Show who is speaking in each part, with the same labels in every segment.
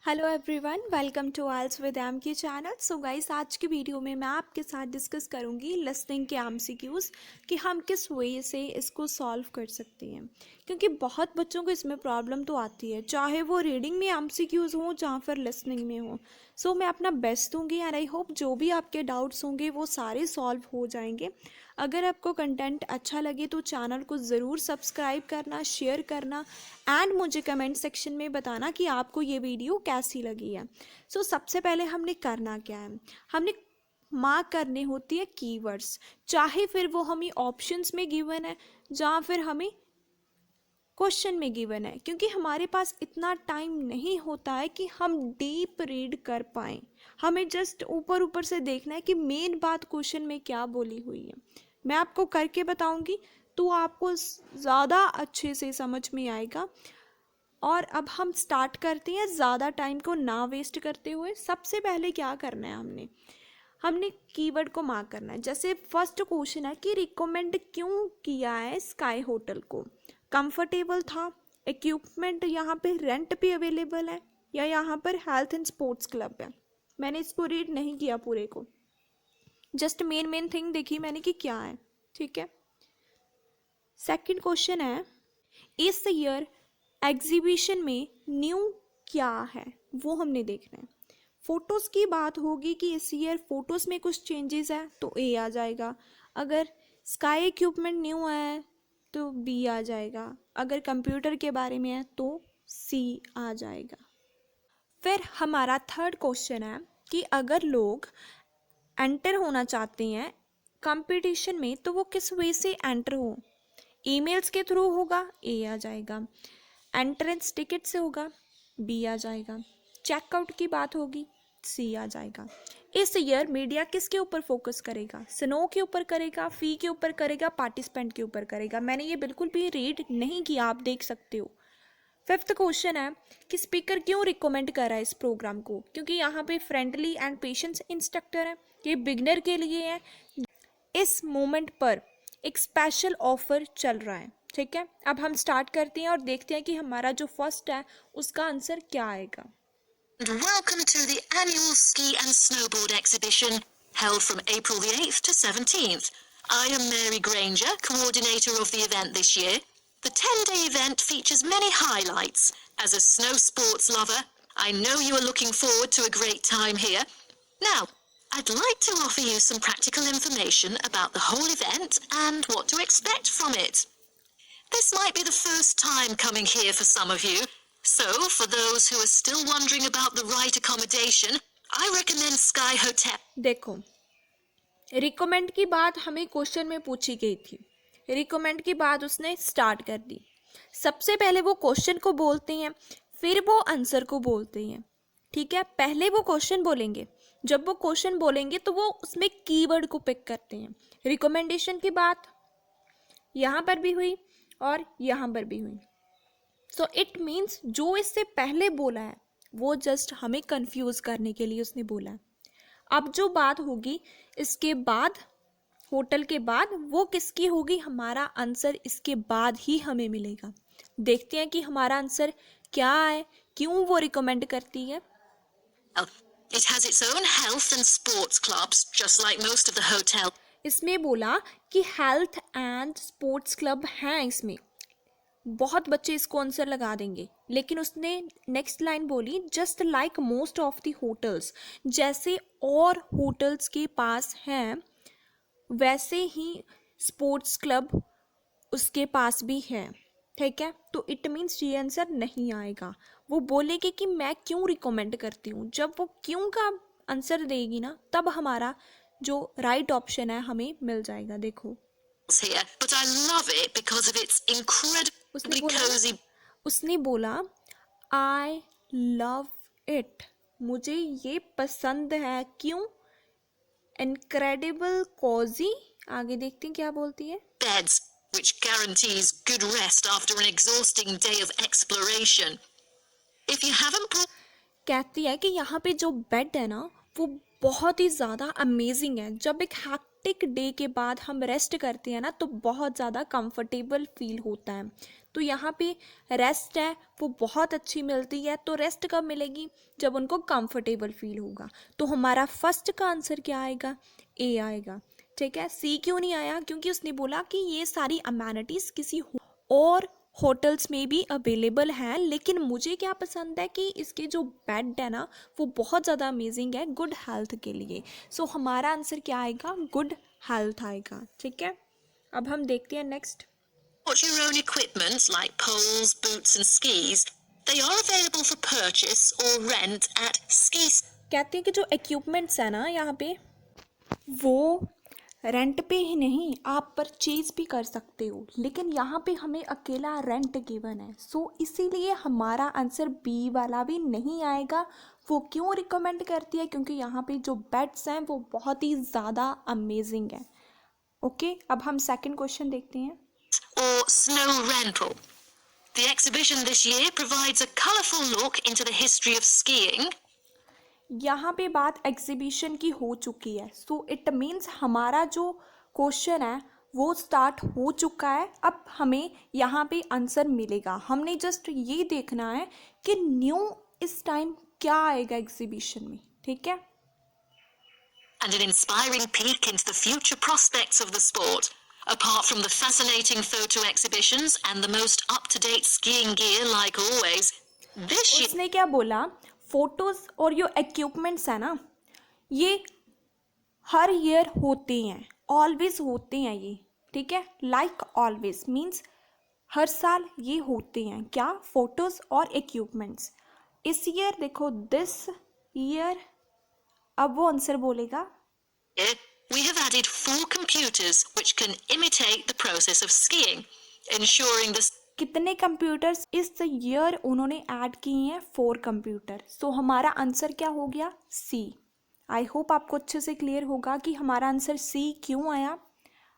Speaker 1: Hello everyone, welcome to isles with M की channel. So guys, आज की video में मैं आपके साथ डिस्कस करूंगी लिसनिंग के एमसीक्यूज़ कि हम किस वे से इसको सॉल्व कर सकते हैं, क्योंकि बहुत बच्चों को इसमें प्रॉब्लम तो आती है, चाहे वो रीडिंग में एमसीक्यूज़ हों या फिर लिसनिंग में हो। सो मैं अपना बेस्ट दूंगी एंड आई होप जो भी आपके डाउट्स होंगे वो सारे सॉल्व हो जाएंगे। अगर आपको कंटेंट अच्छा लगे तो चैनल को ज़रूर सब्सक्राइब करना, शेयर करना एंड मुझे कमेंट सेक्शन में बताना कि आपको ये वीडियो कैसी लगी है। सो सबसे पहले हमने करना क्या है, हमने मार्क करने होती है कीवर्ड्स, चाहे फिर वो हमें ऑप्शंस में गिवन है या फिर हमें क्वेश्चन में गिवन है, क्योंकि हमारे पास इतना टाइम नहीं होता है कि हम डीप रीड कर पाएँ। हमें जस्ट ऊपर ऊपर से देखना है कि मेन बात क्वेश्चन में क्या बोली हुई है। मैं आपको करके बताऊंगी तो आपको ज़्यादा अच्छे से समझ में आएगा। और अब हम स्टार्ट करते हैं ज़्यादा टाइम को ना वेस्ट करते हुए। सबसे पहले क्या करना है, हमने कीवर्ड को मार्क करना है। जैसे फर्स्ट क्वेश्चन है कि रिकमेंड क्यों किया है स्काई होटल को। कंफर्टेबल था, इक्विपमेंट यहाँ पे रेंट पे अवेलेबल है, या यहाँ पर हेल्थ एंड स्पोर्ट्स क्लब है। मैंने इसको रीड नहीं किया पूरे को, जस्ट मेन थिंग देखी मैंने कि क्या है। ठीक है। सेकंड क्वेश्चन है, इस ईयर एग्जीबिशन में न्यू क्या है, वो हमने देखना है। फोटोज़ की बात होगी कि इस ईयर फोटोज़ में कुछ चेंजेस है तो ए आ जाएगा। अगर स्काई इक्विपमेंट न्यू है तो बी आ जाएगा। अगर कंप्यूटर के बारे में है तो सी आ जाएगा। फिर हमारा थर्ड क्वेश्चन है कि अगर लोग एंटर होना चाहते हैं कंपटीशन में तो वो किस वे से एंटर हो। ईमेल्स के थ्रू होगा, ए आ जाएगा। एंट्रेंस टिकट से होगा, बी आ जाएगा। चेकआउट की बात होगी, सी आ जाएगा। इस ईयर मीडिया किसके ऊपर फोकस करेगा, स्नो के ऊपर करेगा, फी के ऊपर करेगा, पार्टिसिपेंट के ऊपर करेगा। मैंने ये बिल्कुल भी रीड नहीं किया, आप देख सकते हो। फिफ्थ क्वेश्चन है कि स्पीकर क्यों रिकमेंड कर रहा है इस प्रोग्राम को, क्योंकि यहाँ पे फ्रेंडली एंड पेशेंस इंस्ट्रक्टर है, ये बिगनर के लिए है। इस मोमेंट पर एक स्पेशल ऑफर चल रहा है। ठीक है, अब हम स्टार्ट करते हैं और देखते हैं कि हमारा जो फर्स्ट है उसका आंसर क्या आएगा।
Speaker 2: Welcome to the annual ski and snowboard exhibition held from April the 8th to 17th. I am Mary Granger, coordinator of the event this year. The 10-day event features many highlights. As a snow sports lover, I know you are looking forward to a great time here. Now, I'd like to offer you some practical information about the whole event and what to expect from it. This might be the first time coming here for some of you, so for those who are still wondering about the right accommodation, I recommend Sky Hotel.
Speaker 1: देखो, recommend की बात हमें question में पूछी गई थी, recommend की बात उसने स्टार्ट कर दी। सबसे पहले वो क्वेश्चन को बोलते हैं, फिर वो आंसर को बोलते हैं। ठीक है, पहले वो क्वेश्चन बोलेंगे, जब वो क्वेश्चन बोलेंगे तो वो उसमें कीवर्ड को पिक करते हैं। रिकमेंडेशन की बात यहाँ पर भी हुई और यहाँ पर भी हुई। सो इट मीन्स जो इससे पहले बोला है वो जस्ट हमें कंफ्यूज करने के लिए उसने बोला है। अब जो बात होगी इसके बाद, होटल के बाद, वो किसकी होगी, हमारा आंसर इसके बाद ही हमें मिलेगा। देखते हैं कि हमारा आंसर क्या है, क्यों वो रिकमेंड करती है।
Speaker 2: It has its own health and sports clubs, just like most of the hotel.
Speaker 1: इसमें बोला कि हेल्थ एंड स्पोर्ट्स क्लब हैं इसमें। बहुत बच्चे इसको आंसर लगा देंगे, लेकिन उसने नेक्स्ट लाइन बोली just like most of the hotels, जैसे और होटल्स के पास हैं वैसे ही स्पोर्ट्स क्लब उसके पास भी है। ठीक है, तो इट मीन्स ये आंसर नहीं आएगा। वो बोलेगी कि मैं क्यों रिकमेंड करती हूँ, जब वो क्यों का आंसर देगी ना तब हमारा जो राइट ऑप्शन है हमें मिल जाएगा। देखो,
Speaker 2: Here, but I love it because of its incredibly cozy.
Speaker 1: उसने बोला आई लव इट, मुझे ये पसंद है, क्यों, इनक्रेडिबल कोजी। आगे देखते हैं क्या बोलती है।
Speaker 2: Beds, which guarantees good rest after an exhausting day of exploration. If you haven't
Speaker 1: कहती है कि यहाँ पे जो बेड है ना वो बहुत ही ज़्यादा अमेजिंग है। जब एक हैक्टिक डे के बाद हम रेस्ट करते हैं ना तो बहुत ज़्यादा कंफर्टेबल फील होता है। तो यहाँ पे रेस्ट है वो बहुत अच्छी मिलती है। तो रेस्ट कब मिलेगी? जब उनको कंफर्टेबल फील होगा। तो हमारा फर्स्ट का आंसर क्या आएगा? ए आएगा। ठीक है, सी क्यों नहीं आया? क्योंकि उसने बोला कि ये सारी अमेनिटीज़ किसी और होटल्स में भी अवेलेबल हैं, लेकिन मुझे क्या पसंद है कि इसके जो बेड है ना वो बहुत ज़्यादा अमेजिंग है गुड हेल्थ के लिए। सो हमारा आंसर क्या आएगा? गुड हेल्थ आएगा। ठीक है, अब हम देखते हैं next.
Speaker 2: Bought your own equipment like poles, boots and skis. They are available for purchase or rent at ski.
Speaker 1: कहते हैं कि जो इक्विपमेंट्स है ना यहाँ पे वो रेंट पे ही नहीं, आप परचेज भी कर सकते हो, लेकिन यहाँ पे हमें अकेला रेंट गिवन है। सो इसीलिए हमारा आंसर बी वाला भी नहीं आएगा। वो क्यों रिकमेंड करती है? क्योंकि यहाँ पे जो बेड्स हैं वो बहुत ही ज़्यादा अमेजिंग है। ओके, अब हम सेकंड क्वेश्चन देखते हैं।
Speaker 2: Or snow rental. The exhibition this year provides a colourful look into the history of skiing.
Speaker 1: यहाँ पे बात एग्जीबिशन की हो चुकी है। सो इट मीन्स हमारा जो क्वेश्चन है वो स्टार्ट हो चुका है। अब हमें यहाँ पे आंसर मिलेगा। हमने जस्ट ये देखना है कि न्यू इस टाइम क्या आएगा एग्जीबिशन में। ठीक है,
Speaker 2: And an inspiring peek into the future prospects of the sport. Apart from the fascinating photo exhibitions and the most up-to-date skiing gear like always, this year...
Speaker 1: उसने क्या बोला? फोटोज और जो इक्विपमेंट्स है ना ये हर ईयर होते हैं, ऑलवेज होते हैं ये। ठीक है, लाइक ऑलवेज मीन्स हर साल ये होते हैं। क्या? फोटोज और इक्विपमेंट्स। इस ईयर देखो, दिस ईयर, अब वो आंसर बोलेगा।
Speaker 2: We have added 4 computers which can imitate the process of skiing, ensuring the...
Speaker 1: कितने कंप्यूटर्स इस ईयर उन्होंने ऐड किए हैं? 4 कंप्यूटर। सो हमारा आंसर क्या हो गया? सी। आई होप आपको अच्छे से क्लियर होगा कि हमारा आंसर सी क्यों आया।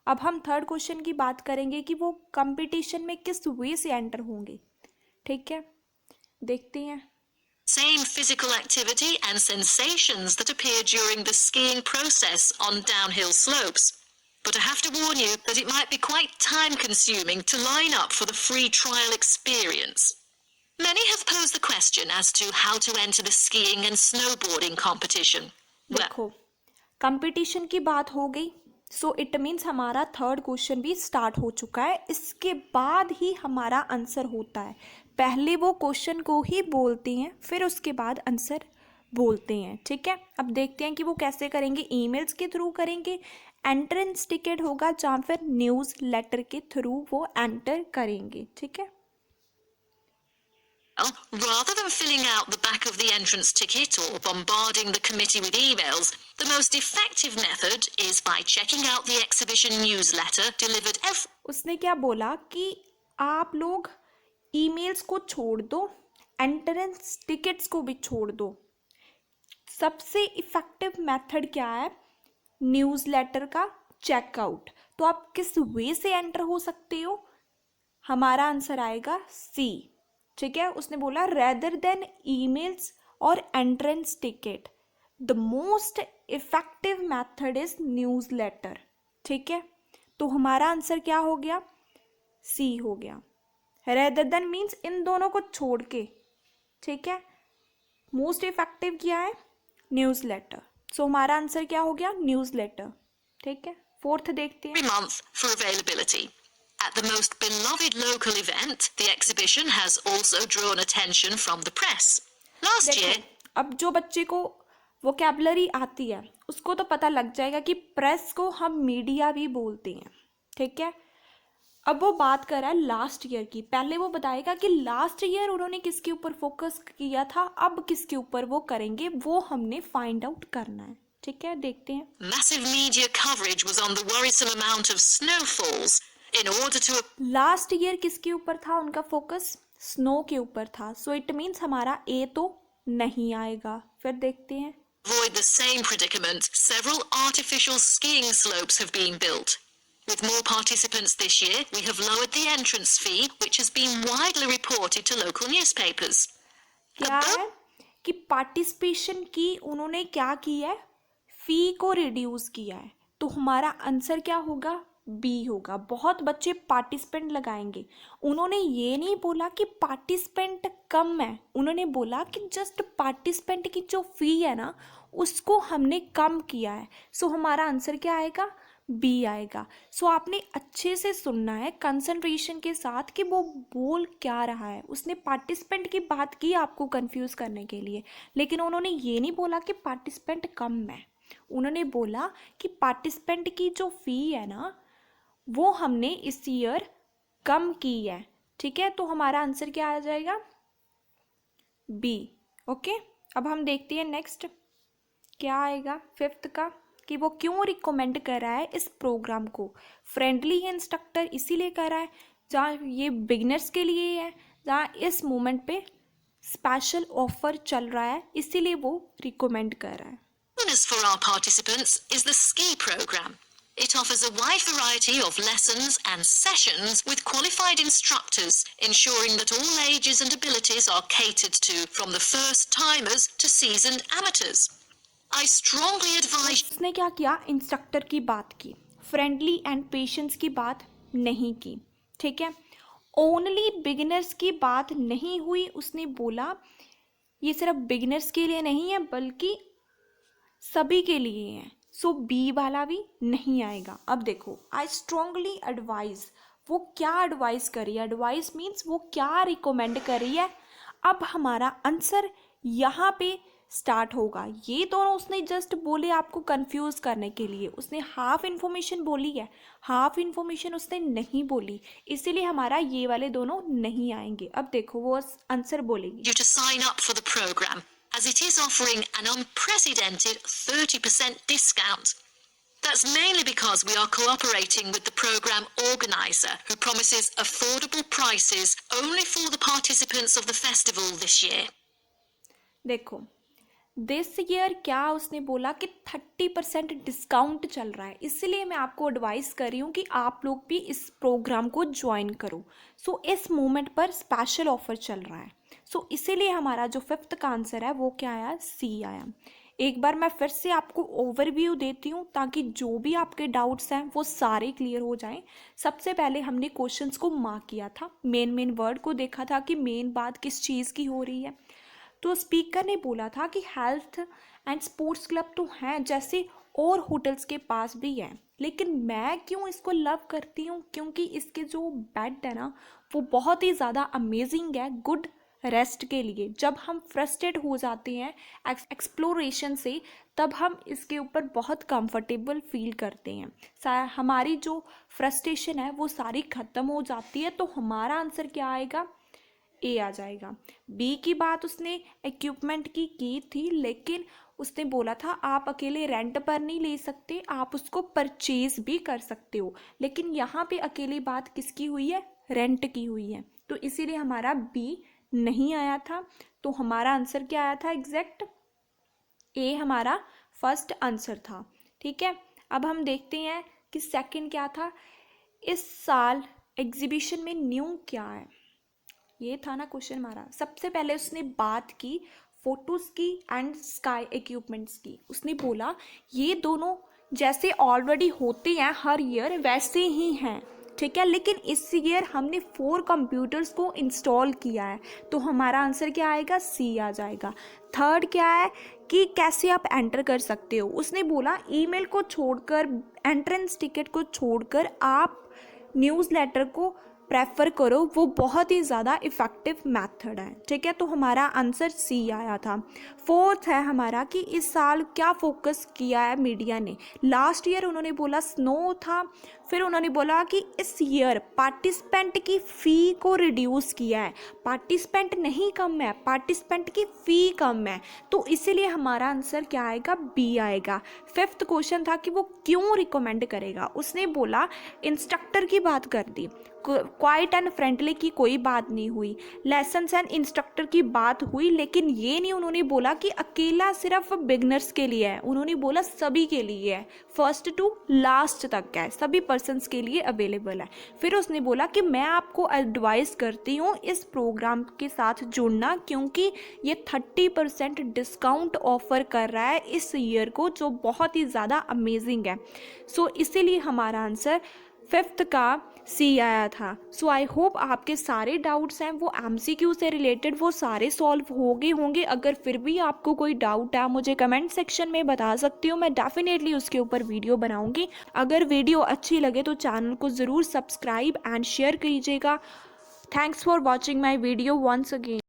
Speaker 1: अब हम थर्ड क्वेश्चन की बात करेंगे कि वो कंपटीशन में किस वे से एंटर होंगे। ठीक है, देखते हैं।
Speaker 2: Same physical activity and sensations that appear during the skiing process on downhill slopes. But I have to warn you that it might be quite time-consuming to line up for the free trial experience. Many have posed the question as to how to enter the skiing and snowboarding competition.
Speaker 1: देखो, competition की बात हो गई। So it means हमारा third question भी start हो चुका है। इसके बाद ही हमारा आंसर होता है। पहले वो क्वेश्चन को ही बोलते हैं, फिर उसके बाद आंसर बोलते हैं। ठीक है, अब देखते हैं कि वो कैसे करेंगे। ईमेल्स के थ्रू करेंगे, एंट्रेंस टिकट होगा, या फिर न्यूज़ लेटर के थ्रू वो एंटर करेंगे। ठीक है,
Speaker 2: Rather than filling out the back of the entrance ticket or bombarding the committee with emails, the most effective method is by checking out the exhibition newsletter delivered every...
Speaker 1: उसने क्या बोला कि आप लोग ईमेल्स को छोड़ दो, एंट्रेंस टिकट्स को भी छोड़ दो। सबसे इफ़ेक्टिव मेथड क्या है? न्यूज़लेटर का चेकआउट। तो आप किस वे से एंटर हो सकते हो? हमारा आंसर आएगा सी। ठीक है, उसने बोला रेदर देन ईमेल्स और entrance ticket the most effective method is newsletter. ठीक है, तो हमारा आंसर क्या हो गया? सी हो गया। रेदर देन मीन्स इन दोनों को छोड़ के। ठीक है, मोस्ट इफेक्टिव क्या है? न्यूज़लेटर। सो हमारा आंसर क्या हो गया? न्यूज़लेटर। ठीक है, फोर्थ देखते हैं।
Speaker 2: every month for availability. At the most beloved local event, the exhibition has also drawn attention from the press. Last year,
Speaker 1: अब जो बच्चे को वोकैबुलरी आती है उसको तो पता लग जाएगा कि प्रेस को हम मीडिया भी बोलते हैं। ठीक है, अब वो बात कर रहा है लास्ट ईयर की। पहले वो बताएगा कि लास्ट ईयर उन्होंने किसके ऊपर फोकस किया था, अब किसके ऊपर वो करेंगे, वो हमने फाइंड आउट करना है। ठीक है, देखते हैं।
Speaker 2: massive media coverage was on the worrisome amount of snowfalls in order to...
Speaker 1: last year किसके ऊपर था उनका फोकस? स्नो के ऊपर था। सो इट मीन्स हमारा ए तो नहीं आएगा। फिर देखते हैं।
Speaker 2: avoid the same predicament, several artificial skiing slopes have been built. With more participants this year, we have lowered the entrance fee, which has been widely reported to local newspapers.
Speaker 1: क्या है कि पार्टिसिपेशन की उन्होंने क्या किया है, फ़ी को reduce किया है। तो हमारा आंसर क्या होगा, बी होगा। बहुत बच्चे पार्टिसिपेंट लगाएंगे, उन्होंने ये नहीं बोला कि पार्टिसिपेंट कम है, उन्होंने बोला कि जस्ट पार्टिसिपेंट की जो फ़ी है ना उसको हमने कम किया है। सो हमारा आंसर क्या आएगा, बी आएगा। सो आपने अच्छे से सुनना है कंसंट्रेशन के साथ कि वो बोल क्या रहा है। उसने पार्टिसिपेंट की बात की आपको कंफ्यूज करने के लिए, लेकिन उन्होंने ये नहीं बोला कि पार्टिसिपेंट कम है, उन्होंने बोला कि पार्टिसिपेंट की जो फ़ी है ना वो हमने इस ईयर कम की है। ठीक है, तो हमारा आंसर क्या आ जाएगा, बी। ओके, अब हम देखते हैं नेक्स्ट क्या आएगा फिफ्थ का, कि वो क्यों रिकमेंड कर रहा है इस प्रोग्राम को। फ्रेंडली इंस्ट्रक्टर इसीलिए कर रहा है जहाँ ये बिगनर्स के लिए है, जहाँ इस मोमेंट पे स्पेशल ऑफर चल रहा है, इसीलिए वो रिकमेंड कर रहा है।
Speaker 2: Bonus for our participants is the ski program. It offers a wide variety of lessons and sessions with qualified instructors, ensuring that all ages and abilities are catered to, from the first timers to seasoned amateurs. I strongly advise.
Speaker 1: उसने क्या किया, instructor की बात की, friendly and patience की बात नहीं की। ठीक है, ओनली बिगिनर्स की बात नहीं हुई। उसने बोला ये सिर्फ बिगिनर्स के लिए नहीं है बल्कि सभी के लिए है। सो बी वाला भी नहीं आएगा। अब देखो, आई स्ट्रांगली एडवाइज, वो क्या एडवाइस कर रही है, एडवाइस मीन्स वो क्या रिकमेंड कर रही है। अब हमारा आंसर यहाँ पे स्टार्ट होगा। ये दोनों उसने जस्ट बोले आपको कंफ्यूज करने के लिए, उसने हाफ इन्फॉर्मेशन बोली है, हाफ इन्फॉर्मेशन उसने नहीं बोली, इसीलिए हमारा ये वाले दोनों नहीं आएंगे। अब देखो वो आंसर बोलेगी,
Speaker 2: You to sign up for the program, as it is offering an unprecedented 30% discount. That's mainly because we are cooperating with the program organizer, who promises affordable prices only for the participants of the festival this year.
Speaker 1: देखो this year क्या उसने बोला कि 30% discount चल रहा है, इसलिए मैं आपको एडवाइस कर रही हूँ कि आप लोग भी इस प्रोग्राम को ज्वाइन करो। सो इस मोमेंट पर स्पेशल ऑफर चल रहा है। सो इसीलिए हमारा जो फिफ्थ का आंसर है वो क्या आया, सी आया। एक बार मैं फिर से आपको ओवरव्यू देती हूँ ताकि जो भी आपके डाउट्स हैं वो सारे क्लियर हो जाएं। सबसे पहले हमने क्वेश्चंस को मार्क किया था, मेन वर्ड को देखा था कि मेन बात किस चीज़ की हो रही है। तो स्पीकर ने बोला था कि हेल्थ एंड स्पोर्ट्स क्लब तो हैं जैसे और होटल्स के पास भी है, लेकिन मैं क्यों इसको लव करती हूँ, क्योंकि इसके जो बेड है ना वो बहुत ही ज़्यादा अमेजिंग है गुड रेस्ट के लिए। जब हम फ्रस्ट्रेट हो जाते हैं एक्सप्लोरेशन से, तब हम इसके ऊपर बहुत कंफर्टेबल फील करते हैं, हमारी जो फ्रस्ट्रेशन है वो सारी ख़त्म हो जाती है। तो हमारा आंसर क्या आएगा, ए आ जाएगा। बी की बात उसने इक्विपमेंट की थी, लेकिन उसने बोला था आप अकेले रेंट पर नहीं ले सकते, आप उसको परचेज भी कर सकते हो, लेकिन यहाँ पे अकेली बात किसकी हुई है, रेंट की हुई है। तो इसीलिए हमारा बी नहीं आया था। तो हमारा आंसर क्या आया था, एग्जैक्ट ए हमारा फर्स्ट आंसर था। ठीक है, अब हम देखते हैं कि सेकंड क्या था, इस साल एग्जीबिशन में न्यू क्या है। ये था ना क्वेश्चन हमारा। सबसे पहले उसने बात की फोटोज़ की एंड स्काई इक्विपमेंट्स की। उसने बोला ये दोनों जैसे ऑलरेडी होते हैं हर ईयर वैसे ही हैं, ठीक है, लेकिन इस ईयर हमने 4 कंप्यूटर्स को इंस्टॉल किया है। तो हमारा आंसर क्या आएगा, सी आ जाएगा। थर्ड क्या है कि कैसे आप एंटर कर सकते हो। उसने बोला ईमेल को छोड़कर, एंट्रेंस टिकट को छोड़कर आप न्यूज़लेटर को प्रेफर करो, वो बहुत ही ज़्यादा इफ़ेक्टिव मेथड है। ठीक है, तो हमारा आंसर सी आया था। फोर्थ है हमारा कि इस साल क्या फोकस किया है मीडिया ने। लास्ट ईयर उन्होंने बोला स्नो था, फिर उन्होंने बोला कि इस ईयर पार्टिसिपेंट की फ़ी को रिड्यूस किया है। पार्टिसिपेंट नहीं कम है, पार्टिसिपेंट की फ़ी कम है। तो इसीलिए हमारा आंसर क्या आएगा, बी आएगा। फिफ्थ क्वेश्चन था कि वो क्यों रिकमेंड करेगा। उसने बोला इंस्ट्रक्टर की बात कर दी, क्वाइट एंड फ्रेंडली की कोई बात नहीं हुई, लेसन्स एंड इंस्ट्रक्टर की बात हुई, लेकिन ये नहीं उन्होंने बोला कि अकेला सिर्फ बिगनर्स के लिए है, उन्होंने बोला सभी के लिए है, फर्स्ट टू लास्ट तक है, सभी पर्सनस के लिए अवेलेबल है। फिर उसने बोला कि मैं आपको एडवाइस करती हूँ इस प्रोग्राम के साथ जुड़ना, क्योंकि ये 30% डिस्काउंट ऑफर कर रहा है इस ईयर को, जो बहुत ही ज़्यादा अमेजिंग है। सो इसीलिए हमारा आंसर 5th का सी आया था। सो आई होप आपके सारे डाउट्स हैं वो MCQ से रिलेटेड वो सारे सॉल्व हो गए होंगे। अगर फिर भी आपको कोई डाउट है मुझे कमेंट सेक्शन में बता सकती हो, मैं डेफिनेटली उसके ऊपर वीडियो बनाऊंगी। अगर वीडियो अच्छी लगे तो चैनल को ज़रूर सब्सक्राइब एंड शेयर कीजिएगा। Thanks for watching my video once again.